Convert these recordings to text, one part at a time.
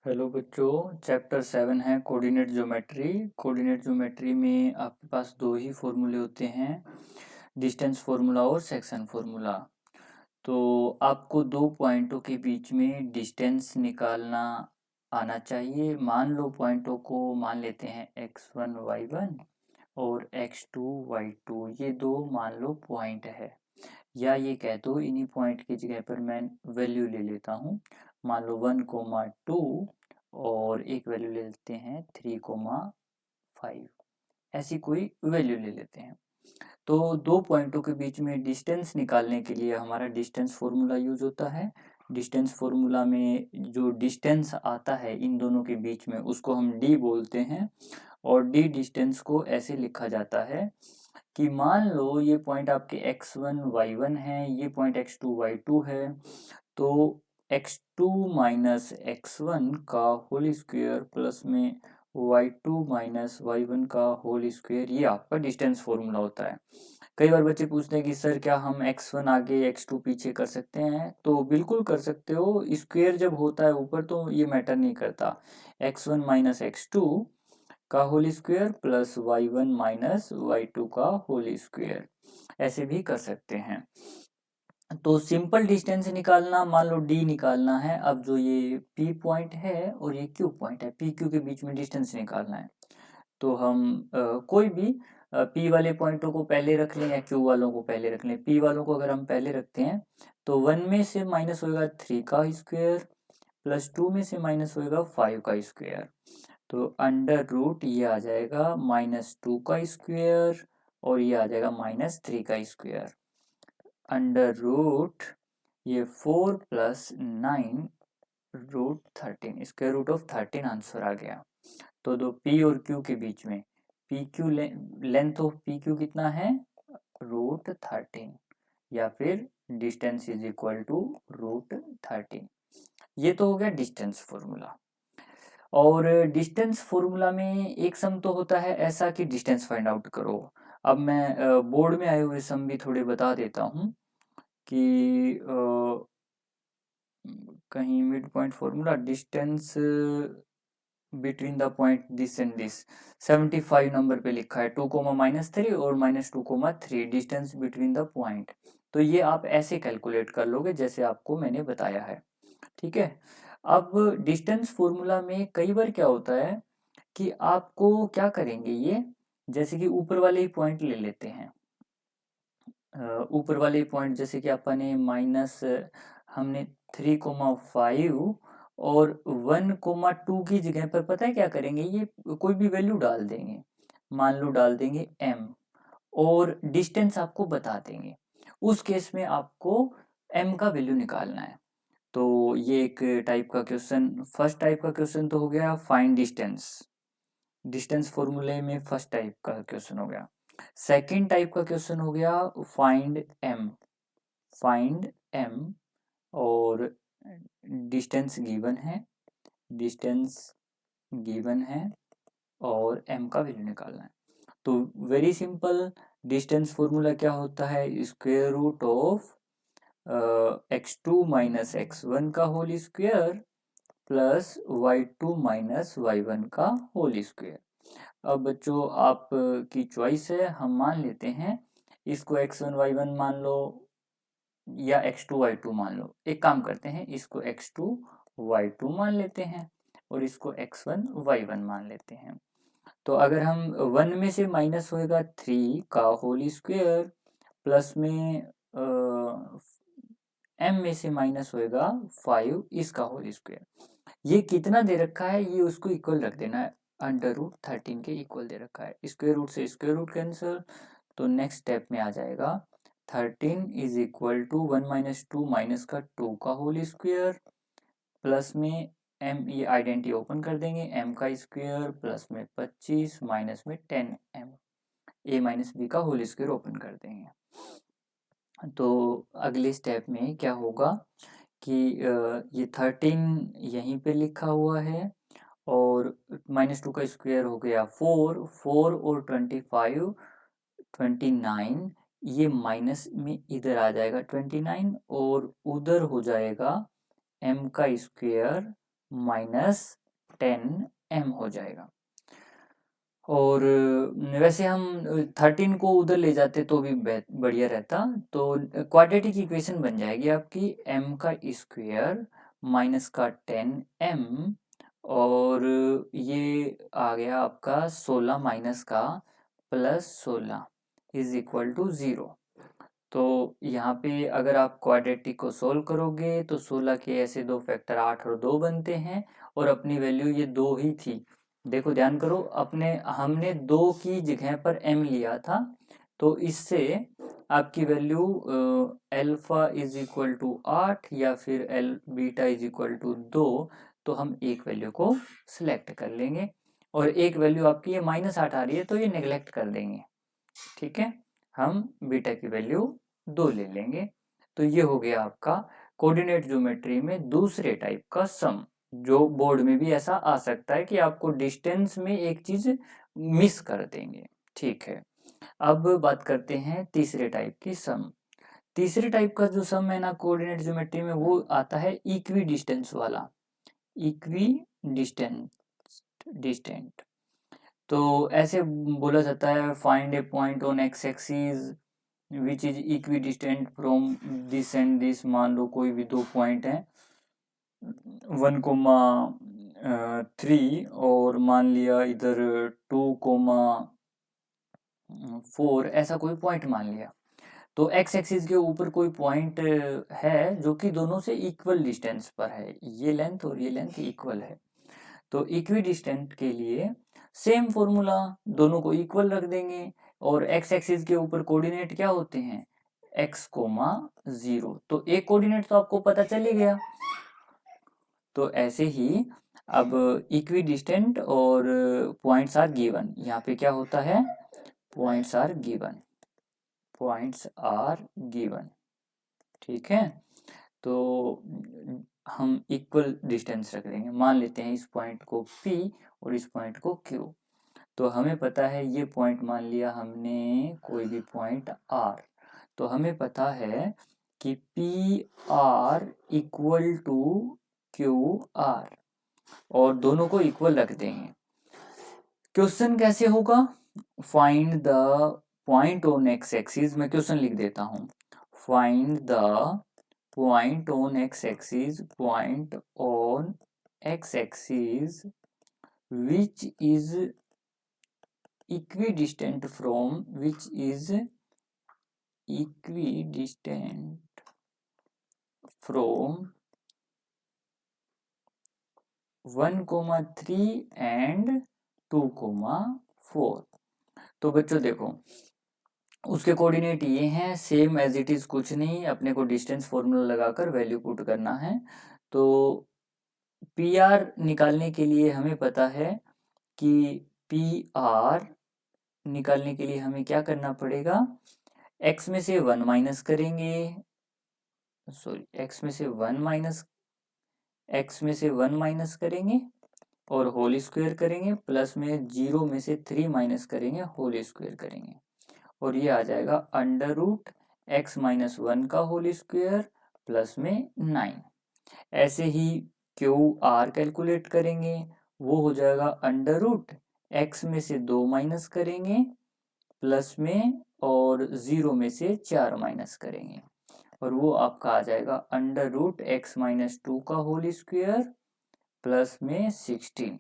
Hello बच्चों, chapter 7 है coordinate geometry. Coordinate geometry में आपके पास दो ही फॉर्मूले होते हैं, डिस्टेंस फार्मूला और सेक्शन फार्मूला। तो आपको दो पॉइंटों के बीच में डिस्टेंस निकालना आना चाहिए। मान लो पॉइंटों को मान लेते हैं x1 y1 और x2 y2, ये दो मान लो पॉइंट है। या ये कह दो इन्हीं पॉइंट की जगह पर मैं वैल्यू ले लेता हूँ। मान लो 1,2 और एक वैल्यू ले लेते हैं 3,5, ऐसी कोई वैल्यू ले लेते हैं। तो दो पॉइंटों के बीच में डिस्टेंस निकालने के लिए हमारा डिस्टेंस फॉर्मूला यूज होता है। डिस्टेंस फॉर्मूला में जो डिस्टेंस आता है इन दोनों के बीच में उसको हम डी बोलते हैं। और डी डिस्टेंस को ऐसे लिखा जाता है कि मान लो ये पॉइंट आपके x1 y1 है, ये पॉइंट x2 y2 है। तो x2 माइनस x1 का होल स्क्वायर प्लस में y2 माइनस y1 का होल स्क्वायर, ये आपका डिस्टेंस फॉर्मूला होता है। कई बार बच्चे पूछते हैं कि सर क्या हम x1 आगे x2 पीछे कर सकते हैं? तो बिल्कुल कर सकते हो। स्क्वायर जब होता है ऊपर तो ये मैटर नहीं करता। x1 माइनस x2 का whole square plus y1 minus y2 का होल स्क्वायर, ऐसे भी कर सकते हैं। तो सिंपल डिस्टेंस निकालना, मान लो d निकालना है। अब जो ये p पॉइंट है और ये q पॉइंट है, p q के बीच में डिस्टेंस निकालना है। तो हम कोई भी p वाले पॉइंटों को पहले रख लें या q वालों को पहले रख लें। p वालों को अगर हम पहले रखते हैं तो 1 में से माइनस होएगा 3 का स्क्वायर प्लस 2 में से माइनस होएगा 5 का स्क्वायर। तो अंडर रूट ये आ जाएगा -2 का स्क्वायर और ये आ जाएगा -3 का स्क्वायर। अंडर रूट ये 4 plus 9 root 13, square root of 13 answer आ गया। तो दो p और q के बीच में P Q length of P Q कितना है? रूट 13, या फिर distance is equal to root 13। ये तो हो गया डिस्टेंस फॉर्मूला। और डिस्टेंस फॉर्मूला में एक सम तो होता है ऐसा कि डिस्टेंस फाइंड आउट करो। अब मैं बोर्ड में आए हुए सम भी थोड़े बता देता हूँ कि कहीं mid point formula distance between the point this and this 75 number पे लिखा है 2,-3 और -2,3 डिस्टेंस बिटवीन द पॉइंट। तो ये आप ऐसे कैलकुलेट कर लोगे जैसे आपको मैंने बताया है। ठीक है। अब डिस्टेंस फॉर्मूला में कई बार क्या होता है कि आपको क्या करेंगे, ये जैसे कि ऊपर वाले ही पॉइंट ले लेते हैं। ऊपर वाले पॉइंट जैसे कि अपने माइनस हमने 3,5 और 1,2 की जगह पर पता है क्या करेंगे, ये कोई भी वैल्यू डाल देंगे। मान लो डाल देंगे m और डिस्टेंस आपको बता देंगे। उस केस में आपको m का वैल्यू निकालना है। तो ये एक टाइप का क्वेश्चन, फर्स्ट टाइप का क्वेश्चन तो हो गया फाइंड डिस्टेंस। डिस्टेंस फॉर्मूले में फर्स्ट टाइप का क्वेश्चन हो गया। सेकंड टाइप का क्वेश्चन हो गया फाइंड m। फाइंड m और डिस्टेंस गिवन है, डिस्टेंस गिवन है और m का वैल्यू निकालना है। तो वेरी सिंपल, डिस्टेंस फॉर्मूला क्या होता है? Square root of x2 minus x1 का whole square plus y2 minus y1 का होल स्क्वायर। अब बच्चों आप की चॉइस है, हम मान लेते हैं इसको x1 y1 मान लो या x2 y2 मान लो। एक काम करते हैं, इसको x2 y2 मान लेते हैं और इसको x1 y1 मान लेते हैं। तो अगर हम 1 में से माइनस होएगा 3 का होल स्क्वायर प्लस में m में से माइनस होएगा 5 इसका होल स्क्वायर। ये कितना दे रखा है ये उसको इक्वल रख देना है, अंडर रूट 13 के इक्वल दे रखा है। स्क्वायर रूट से स्क्वायर रूट कैंसिल, तो नेक्स्ट स्टेप में आ जाएगा 13 is equal to 1 minus 2 minus का 2 का होल स्क्वायर प्लस में m, ये आइडेंटिटी ओपन कर देंगे, m का स्क्वायर प्लस में 25 माइनस में 10m, a माइनस बी का होल स्क्वायर ओपन कर देंगे। तो अगले स्टेप में क्या होगा कि ये 13 यहीं पे लिखा हुआ है और -2 का स्क्वायर हो गया 4, 4 और 25 29, ये माइनस में इधर आ जाएगा 29 और उधर हो जाएगा m का स्क्वायर माइनस 10m हो जाएगा। और वैसे हम 13 को उधर ले जाते तो भी बढ़िया रहता। तो क्वाड्रेटिक इक्वेशन बन जाएगी आपकी m का स्क्वायर माइनस का 10m, और ये आ गया आपका 16 माइनस का प्लस 16 इज इक्वल टू 0। तो यहाँ पे अगर आप क्वाड्रेटिक को सोल्व करोगे तो 16 के ऐसे दो फैक्टर 8 और 2 बनते हैं, और अपनी वैल्यू ये 2 ही थी। देखो ध्यान करो, अपने हमने 2 की जगह पर m लिया था, तो इससे आपकी value alpha is equal to 8 या फिर L beta is equal to 2, तो हम एक वैल्यू को सिलेक्ट कर लेंगे, और एक वैल्यू आपकी ये -8 आ रही है तो ये नेग्लेक्ट कर देंगे। ठीक है, हम बीटा की वैल्यू 2 ले लेंगे। तो ये हो गया आपका कोऑर्डिनेट ज्योमेट्री में दूसरे टाइप का सम, जो बोर्ड में भी ऐसा आ सकता है कि आपको डिस्टेंस में एक चीज मिस कर देंगे। ठीक है, अब बात करते हैं तीसरे टाइप की सम। तीसरे टाइप का जो सम है ना कोऑर्डिनेट ज्योमेट्री में, वो आता है इक्वी डिस्टेंस वाला। इक्वी डिस्टेंट तो ऐसे बोला जाता है, find A point on x axis which is equi distant from this and this. मान लो कोई भी दो पॉइंट हैं 1,3 और मान लिया इधर 2,4, ऐसा कोई पॉइंट मान लिया। तो एक्स एक्सिस के ऊपर कोई पॉइंट है जो कि दोनों से इक्वल डिस्टेंस पर है, ये लेंथ और ये लेंथ इक्वल है। तो इक्वी डिस्टेंट के लिए सेम फॉर्मूला, दोनों को इक्वल रख देंगे, और एक्स एक्सिस के ऊपर कोऑर्डिनेट क्या होते हैं, x, 0। तो एक कोऑर्डिनेट तो आपको पता चल ही गया। तो ऐसे ही अब इक्वी डिस्टेंट और पॉइंट्स आर गिवन, यहाँ पे क्या होता है, points are given, points are given. ठीक है, तो हम इक्वल डिस्टेंस रख देंगे, मान लेते हैं इस पॉइंट को P और इस पॉइंट को Q। तो हमें पता है ये पॉइंट मान लिया हमने कोई भी पॉइंट R, तो हमें पता है कि PR इक्वल टू QR, और दोनों को इक्वल रख देंगे। क्वेश्चन कैसे होगा, find the point on x axis, मैं क्वेश्चन लिख देता हूँ, find the point on x axis, point on x axis which is equidistant from, which is equidistant from 1,3 and 2,4। तो बच्चों देखो, उसके कोऑर्डिनेट ये हैं, सेम एज इट इज, कुछ नहीं, अपने को डिस्टेंस फॉर्मूला लगाकर वैल्यू पुट करना है। तो पी आर निकालने के लिए हमें पता है कि पी आर निकालने के लिए हमें क्या करना पड़ेगा, x में से 1 माइनस करेंगे, सॉरी x में से 1 माइनस करेंगे और होल स्क्वायर करेंगे, प्लस में 0 में से 3 माइनस करेंगे, होल स्क्वायर करेंगे, और ये आ जाएगा अंडर रूट x माइनस 1 का होल स्क्वायर प्लस में 9। ऐसे ही क्यू आर कैलकुलेट करेंगे, वो हो जाएगा अंडर रूट x में से 2 माइनस करेंगे प्लस में, और 0 में से 4 माइनस करेंगे, और वो आपका आ जाएगा अंडर रूट x माइनस 2 का होल स्क्वायर प्लस में 16।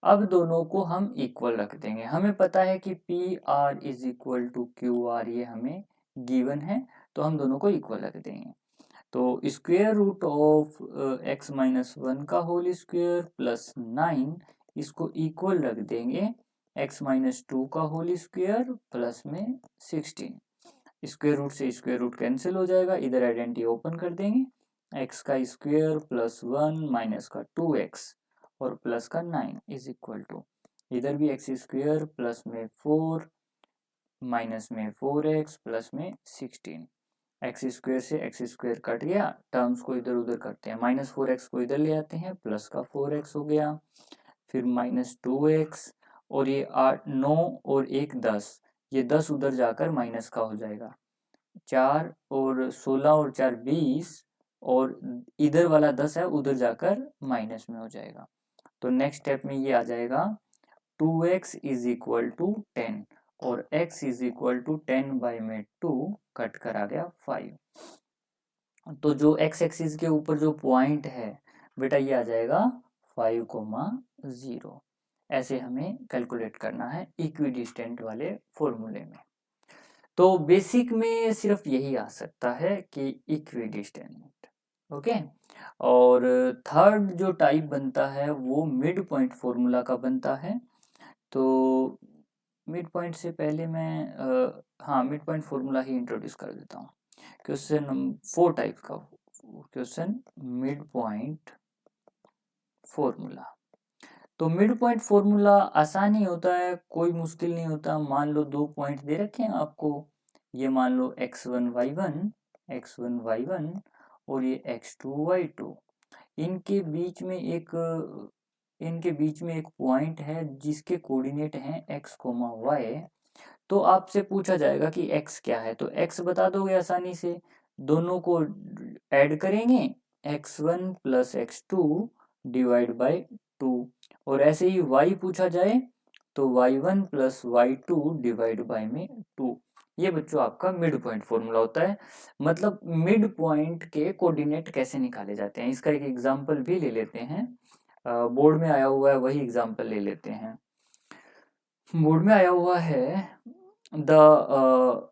अब दोनों को हम इक्वल रख देंगे, हमें पता है कि P R is equal to Q R, ये हमें गिवन है, तो हम दोनों को इक्वल रख देंगे। तो square root of x minus 1 का होल स्क्वायर प्लस 9, इसको इक्वल रख देंगे x माइनस 2 का होल स्क्वायर प्लस में 16। स्क्वायर रूट से स्क्वायर रूट कैंसिल हो जाएगा, इधर आइडेंटिटी ओपन कर देंगे, x का स्क्वायर प्लस 1 माइनस का 2x और प्लस का 9 इज इक्वल टू, इधर भी x स्क्वायर प्लस में 4 माइनस में 4x प्लस में 16। एक्स स्क्वायर से एक्स स्क्वायर कट गया, टर्म्स को इधर उधर करते हैं, -4x को इधर ले आते हैं, प्लस का 4x हो गया, फिर -2x, और ये 8 9 और 1 10, ये 10 उधर जाकर माइनस का हो जाएगा, 4 और 16 और 4 20, और इधर वाला 10 है उधर जाकर माइनस में हो जाएगा। तो नेक्स्ट स्टेप में ये आ जाएगा 2x इज इक्वल टू 10 और x is equal to 10 by में 2 कट कर आ गया 5। तो जो x एक्सिस के ऊपर जो पॉइंट है बेटा ये आ जाएगा 5,0। ऐसे हमें कैलकुलेट करना है इक्विडिस्टेंट वाले फॉर्मूले में। तो बेसिक में सिर्फ यही आ सकता है कि इक्विडिस्टेंट। ओके। और थर्ड जो टाइप बनता है वो मिड पॉइंट फॉर्मूला का बनता है। तो मिड पॉइंट से पहले मैं हाँ मिड पॉइंट फॉर्मूला ही इंट्रोड्यूस कर देता हूँ। क्वेश्चन 4 टाइप का क्वेश्चन मिड पॉइंट फॉर्मूला। तो मिड पॉइंट फॉर्मूला आसान ही होता है, कोई मुश्किल नहीं होता। मान लो 2 पॉइंट दे रखे हैं आपको, ये मान लो x1 y1 और ये x2 y2। इनके बीच में एक पॉइंट है जिसके कोऑर्डिनेट हैं x, y। तो आपसे पूछा जाएगा कि x क्या है, तो x बता दोगे आसानी से, दोनों को ऐड करेंगे x1 plus x2 divide by 2। और ऐसे ही y पूछा जाए तो y1 plus y2 divide by में 2। ये बच्चों आपका मिड पॉइंट फॉर्मूला होता है। मतलब मिड पॉइंट के कोऑर्डिनेट कैसे निकाले जाते हैं, इसका एक एग्जांपल भी ले लेते हैं। बोर्ड में आया हुआ है वही एग्जांपल ले लेते हैं। बोर्ड में आया हुआ है the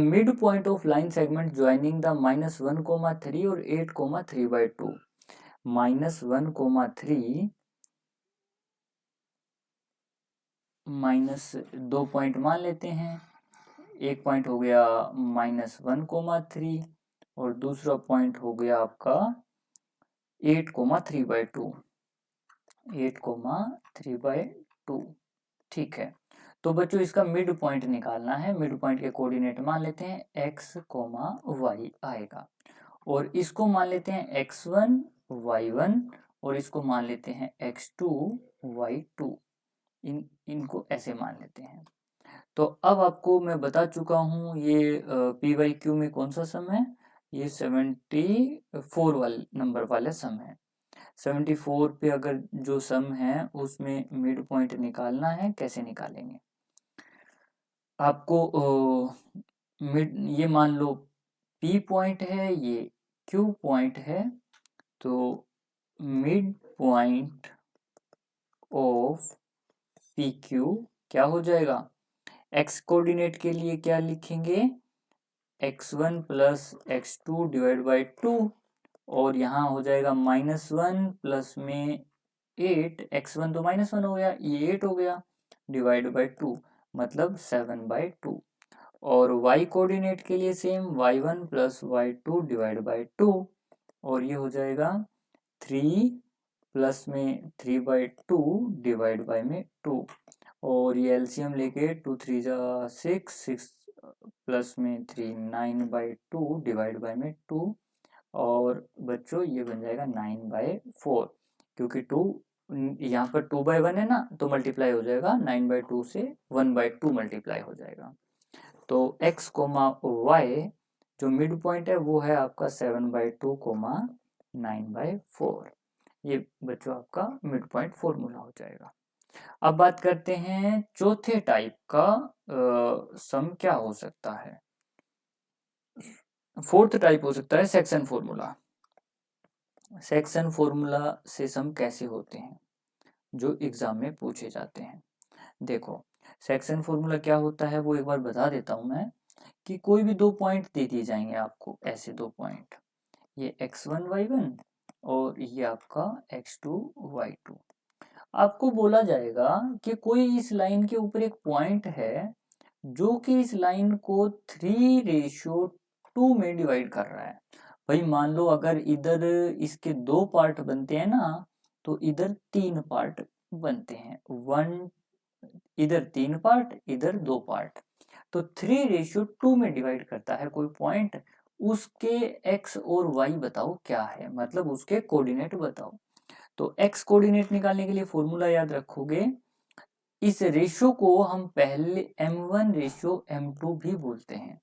mid point of line segment joining the -1,3 और 8,3/2। -1,3 -2 पॉइंट मान लेते हैं। एक पॉइंट हो गया -1,3 और दूसरा पॉइंट हो गया आपका 8,3/2। 8,3/2 ठीक है। तो बच्चों इसका मिड पॉइंट निकालना है। मिड पॉइंट के कोऑर्डिनेट मान लेते हैं x, y आएगा, और इसको मान लेते हैं x1 y1 और इसको मान लेते हैं x2 y2। इनको ऐसे मान लेते हैं। तो अब आपको मैं बता चुका हूँ ये PYQ में कौन सा सम है, ये 74 वाले नंबर वाला सम है। 74 पे अगर जो सम है उसमें मिड पॉइंट निकालना है, कैसे निकालेंगे आपको मिड, ये मान लो P पॉइंट है, ये Q पॉइंट है। तो मिड पॉइंट ऑफ PQ क्या हो जाएगा, x कोऑर्डिनेट के लिए क्या लिखेंगे, x1 plus x2 divide by 2, और यहाँ हो जाएगा -1 प्लस में 8, x1 तो -1 हो गया, ये 8 हो गया, डिवाइड बाई 2 मतलब 7/2। और y कोऑर्डिनेट के लिए same y1 plus y2 divide by 2, और ये हो जाएगा 3 प्लस में 3/2 डिवाइड बाई में 2, और ये एलसीएम लेके 2 3 जा 6 प्लस में 3 9/2 डिवाइड बाई में 2, और बच्चों ये बन जाएगा 9/4, क्योंकि 2 यहाँ पर 2/1 है ना, तो मल्टीप्लाई हो जाएगा 9/2 से 1/2 मल्टीप्लाई हो जाएगा। तो x, y जो मिड पॉइंट है वो है आपका 7/2, 9/4। ये बच्चों आपका मिड पॉइंट फॉर्मूला हो जाएगा। अब बात करते हैं चौथे टाइप का सम क्या हो सकता है। फोर्थ टाइप हो सकता है सेक्शन फॉर्मूला। सेक्शन फॉर्मूला से सम कैसे होते हैं जो एग्जाम में पूछे जाते हैं। देखो सेक्शन फॉर्मूला क्या होता है वो एक बार बता देता हूं मैं, कि कोई भी 2 पॉइंट दे दिए जाएंगे आपको, ऐसे 2 पॉइंट, ये x1 y1 और ये आपका x2 y2। आपको बोला जाएगा कि कोई इस लाइन के ऊपर एक पॉइंट है जो कि इस लाइन को 3:2 में डिवाइड कर रहा है। भाई मान लो अगर इधर इसके 2 पार्ट बनते हैं ना, तो इधर 3 पार्ट बनते हैं, इधर 3 पार्ट इधर 2 पार्ट, तो 3:2 में डिवाइड करता है कोई पॉइंट, उसके x और y बताओ क्या है, मतलब उसके कोऑर्डिनेट बताओ। तो x कोऑर्डिनेट निकालने के लिए फॉर्मूला याद रखोगे, इस रेशियो को हम पहले m1:m2 भी बोलते हैं।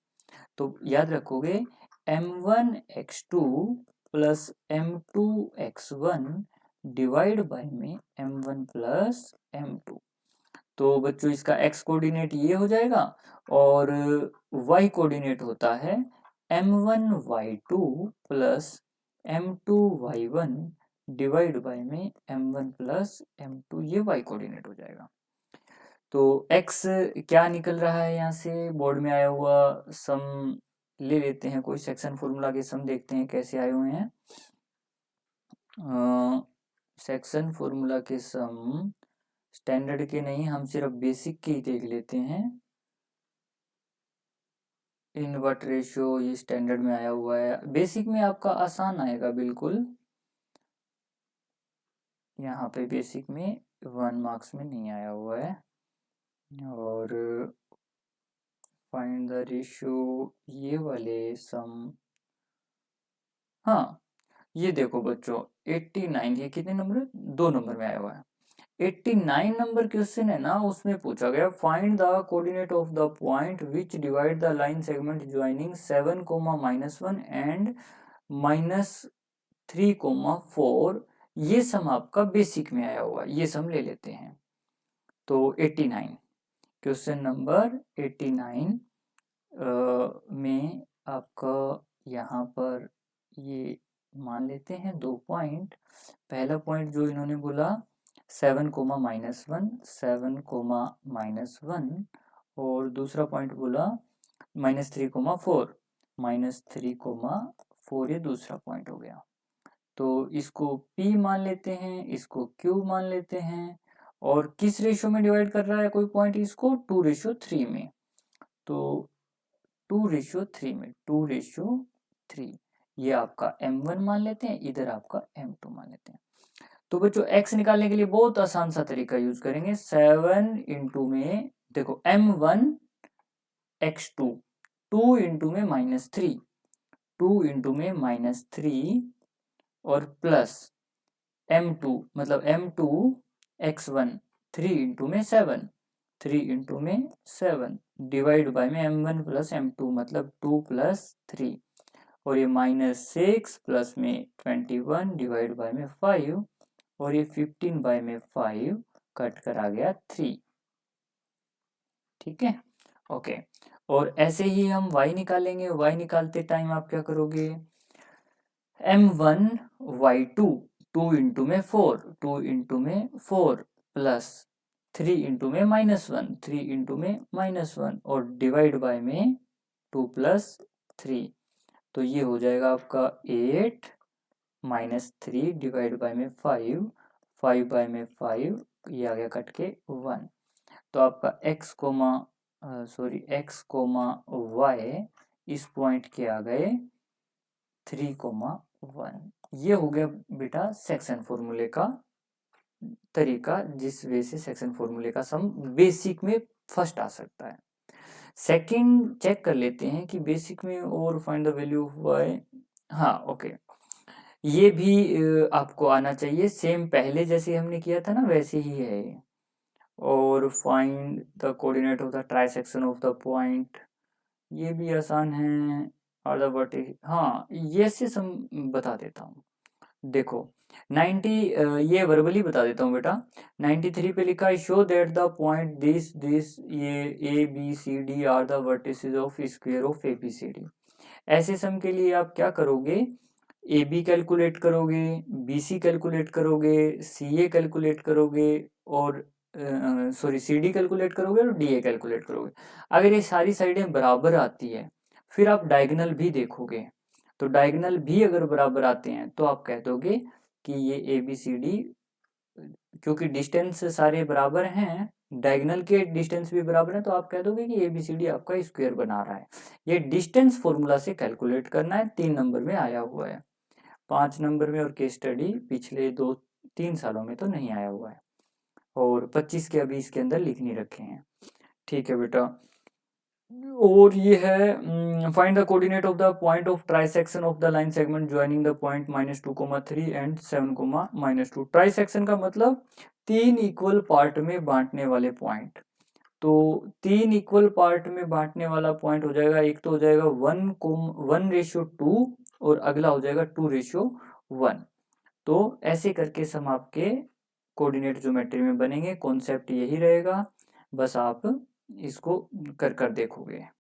तो याद रखोगे m1 x2 plus m2x1 divide by में m1 प्लस m2। तो बच्चों इसका x कोऑर्डिनेट ये हो जाएगा और y कोऑर्डिनेट होता है m1y2 plus m2y1 divide by में m1 प्लस m2, ये y कोऑर्डिनेट हो जाएगा। तो x क्या निकल रहा है यहाँ से, बोर्ड में आया हुआ सम ले लेते हैं, कोई सेक्शन फॉर्मूला के सम देखते हैं कैसे आए हुए हैं। सेक्शन फॉर्मूला के सम स्टैंडर्ड के नहीं, हम सिर्फ बेसिक के ही देख लेते हैं। इनवर्ट रेशियो ये स्टैंडर्ड में आया हुआ है, बेसिक में आपका आसान आएगा बिल्कुल। यहाँ पे बेसिक में 1 मार्क्स में नहीं आया हुआ है। और फाइंड द रेशियो, ये वाले सम, हाँ ये देखो बच्चों 89, ये कितने नंबर है, 2 नंबर में आया हुआ है। 89 नंबर क्वेश्चन है ना, उसमें पूछा गया find the coordinate of the point which divide the line segment joining 7, -1 and -3, 4। ये सम आपका बेसिक में आया हुआ है, ये सम ले लेते हैं। तो 89, क्वेश्चन नंबर 89 में आपका यहाँ पर ये मान लेते हैं 2 पॉइंट। पहला पॉइंट जो इन्होंने बोला 7, -1, 7, -1, और दूसरा पॉइंट बोला -3, 4, -3, 4, ये दूसरा पॉइंट हो गया। तो इसको P मान लेते हैं, इसको Q मान लेते हैं। और किस रेशियो में डिवाइड कर रहा है कोई पॉइंट इसको, 2:3 में। तो 2:3 में, 2:3, ये आपका m1 मान लेते हैं, इधर आपका m2 मान लेते हैं। तो बच्चों x निकालने के लिए बहुत आसान सा तरीका यूज करेंगे। 7 इंटू में देखो m1 x2, 2 इंटू में -3, 2 इंटू में -3 और प्लस m2 मतलब m2 x1, 3 इंटू में 7, 3 इंटू में 7 डिवाइड बाय में m1 प्लस m2 मतलब 2 + 3, और ये -6 प्लस में 21 डिवाइड बाय में 5, और ये 15 बाय में 5 कट कर आ गया 3। ठीक है, ओके। और ऐसे ही हम y निकालेंगे। y निकालते टाइम आप क्या करोगे, m1 y2, 2 इंटू में 4, 2 इंटू में 4 प्लस 3 इंटू में -1, 3 इंटू में -1 और डिवाइड बाय में 2 + 3। तो ये हो जाएगा आपका 8 -3 डिवाइड बाय में 5, 5 बाय में 5, ये आ गया कट के 1। तो आपका x, y इस पॉइंट के आ गए 3, 1। ये हो गया बेटा सेक्शन फॉर्मूले का तरीका, जिस वे से सेक्शन फॉर्मूले का सम बेसिक में फर्स्ट आ सकता है। सेकंड चेक कर लेते हैं कि बेसिक में और find the value of y, हाँ ओके, ये भी आपको आना चाहिए, सेम पहले जैसे हमने किया था ना वैसे ही है। और find the coordinate of the trisection of the point, ये भी आसान है। और द वर्टेक्स, हाँ ये से सम बता देता हूँ। देखो 90, ये वर्बली बता देता हूँ बेटा। 93 पे लिखा है show that the point this ये ABCD are the vertices of square of ABCD। ऐसे सम के लिए आप क्या करोगे, AB कैलकुलेट करोगे, BC कैलकुलेट करोगे, CA कैलकुलेट करोगे, और CD कैलकुलेट करोगे और DA कैलकुलेट करोगे। अगर ये सारी साइडें बराबर आती है फिर आप डायगोनल भी देखोगे, तो डायगोनल भी अगर बराबर आते हैं तो आप कह दोगे कि ये ABCD, क्योंकि डिस्टेंस सारे बराबर हैं, डायगोनल के डिस्टेंस भी बराबर है, तो आप कह दोगे कि ABCD आपका स्क्वायर बना रहा है। ये डिस्टेंस फॉर्मूला से कैलकुलेट करना है, 3 नंबर में आया हुआ है, 5 नंबर में और केस स्टडी पिछले 2-3 सालों में तो नहीं आया हुआ है, और 25 के अभी इसके अंदर लिख नहीं रखे हैं। ठीक है बेटा, और ये है find the coordinate of the point of trisection of the line segment joining the point -2, 3 and 7, -2। Trisection का मतलब 3 इक्वल पार्ट में बांटने वाले पॉइंट। तो 3 इक्वल पार्ट में बांटने वाला पॉइंट हो जाएगा, एक तो हो जाएगा 1:2 और अगला हो जाएगा 2:1। तो ऐसे करके सम आपके कोऑर्डिनेट ज्योमेट्री में बनेंगे। कॉन्सेप्ट यही रहेगा, बस आप इसको कर कर देखोगे।